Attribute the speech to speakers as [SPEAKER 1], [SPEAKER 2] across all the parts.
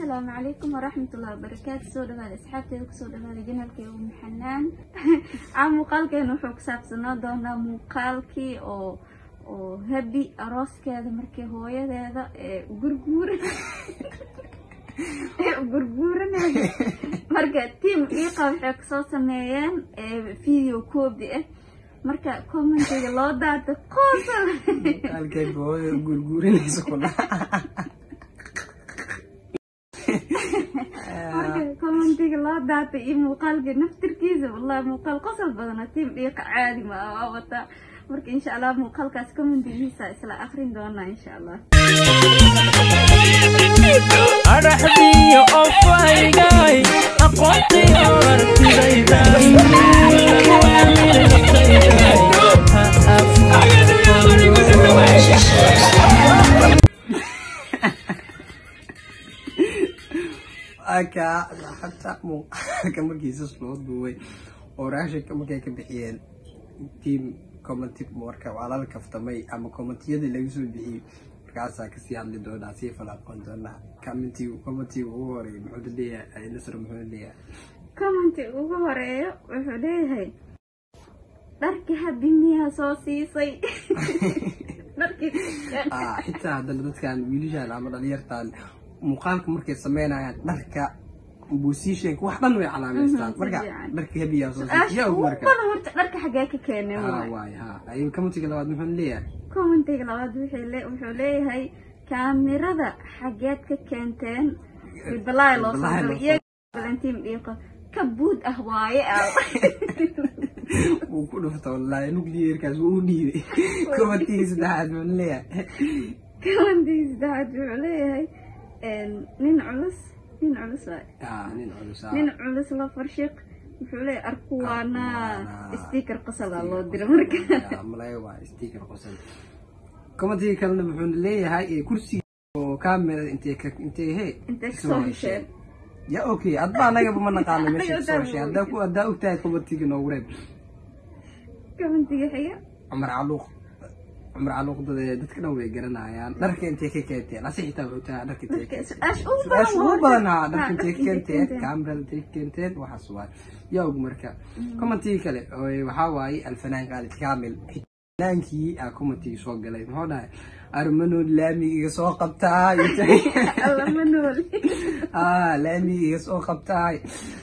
[SPEAKER 1] السلام عليكم ورحمة الله وبركاته. سو دغال أصحابتي وكسو دغال جنالكي ومحنان عم مقالكي نوحو كساب سنادونا مقالكي oo habi arooskeeda markii hooyadeeda gurguuranayay marka team iiqa waxay ka soo sameeyeen video koobi ah marka commentiga loo daata qoosal
[SPEAKER 2] halkay hooyo gurguuranayso kula
[SPEAKER 1] marka commentiga loo daata iyo muuqaalka naftirkiisa wallahi muuqaal qosol badan team iiqa caadi ma aha wata marka insha Allah muuqaalkaas commentigiisa isla akhrin doona insha Allah
[SPEAKER 3] araxdiyo ofaygaay aqoonti artidayda
[SPEAKER 2] aka hatta muuqaalka markiisa soo duubay oo raashika markay ka bixiyeen team commenti marka wala la kaftamay ama commentiyada lagu soo bixiyay markaas ka sii hadli doona si falaqon doona commenti ugu horeeyay muxuu leeyahay nasr muxuu leeyahay
[SPEAKER 1] commenti ugu horeeyo wuxuu leeyahay dharka habimiya soo siisay dharkii
[SPEAKER 2] xitaa dadkan wiilashan ama dhalinyartan muuqaalka markay sameynayaan dharka بوسيشن واحد way calaameystaan marka dharka habiya soo siiyay ugu marka
[SPEAKER 1] horta dharka xagee ka keenay
[SPEAKER 2] waay ay commentiga labaad muxuu leeyahay
[SPEAKER 1] commentiga labaad wuxuu leeyahay kaamirada xageed ka keenteen bilaay loo soo diray valentin dhiiqo ka buud ah waaye
[SPEAKER 2] uu ku dhufto wallahi nuclearkaas uu dhiibay commentiga saddexaad muxuu leeyahay
[SPEAKER 1] wuxuu leeyahay nin culus nin culus la farshiq wuxuu leeyahay arkuwana sticker qosol loo diray marka
[SPEAKER 2] malay waa sticker qosol commentiga kalena muxuu leeyahay kursi oo camera intee soo heshay ya okay adba anaga ma naqaano meesha soo heshay hadda u tahay commentiga noo wareeb
[SPEAKER 1] commentiga xiga
[SPEAKER 2] عمر علوق dadkana way garanayaan dharka intee ka keenteen asixita wuxuu taa dharka intee ashu badana dharka intee ka keenteen kaamrada intee ka keenteen waxa su'aal yaa ugu marka commentiga kale waxa waaye alfanaan qaalid kaamil xitaankii commentiga soo galay wuxuu dhahay armano laamiga soo qabtaa
[SPEAKER 1] armano
[SPEAKER 2] laamiga soo qabtaa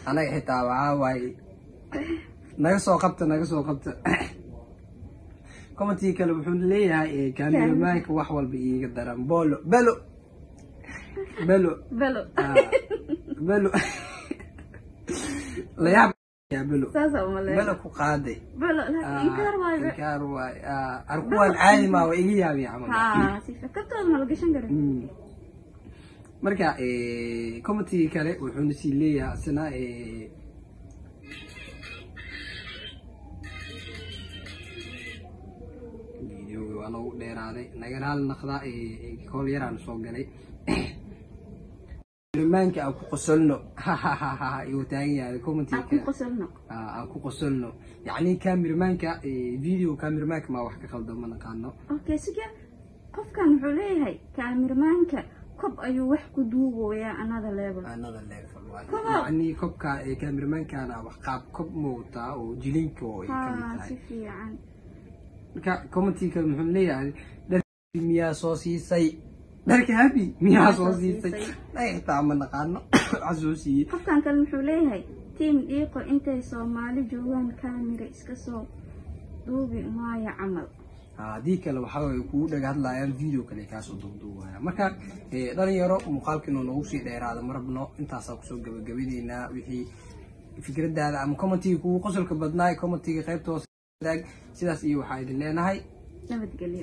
[SPEAKER 2] anaga xitaa waxa waaye naga soo qabta commentiga kale wuxuu leeyahay cameraman wax walba iiga daran belo la yaab ya belo ku qaaday inkar waay arkuwan caadi ma waa iga yaabi camal
[SPEAKER 1] si fakatooda ma la gashan karin
[SPEAKER 2] marka commentiga kale wuxuu si leeyahay asna أنا ودير هذا نقول هالنقطة كل يران صوب علي رمانك أو قصلنا يوتاني هذا كومنتي أو قصلنا يعني كاميرمانك فيديو كاميرمانك ما واحد خلده من قانو
[SPEAKER 1] أوكي سجى قف كان حليه كاميرمانك كوب أيو واحد دوبه يا another level
[SPEAKER 2] يعني كوب كاميرمانك أنا وقاب كوب موتا وجلينكو
[SPEAKER 1] سفي عن
[SPEAKER 2] marka commentiga muxuu leeyahay dharka miyaa soo siisay dharka habi miyaa soo siisay ay taama naqaano casuusi
[SPEAKER 1] qofkan kale muxuu leeyahay team dhiiqo intay Soomaali joogan kaamira iska soo duubi maaya camal
[SPEAKER 2] hadii kale waxa ay ku dhaga hadlayaan video kale ka soo duubaya marka dhalinyaro muuqaalkina nagu sii dheeraada marabno intaas ku soo gabagabeynaa wixii fikradaada ama commentiga ku qosolka badnaay commentiga qaybta sidaas iyo waxa idin leenahay
[SPEAKER 1] nabadgelyo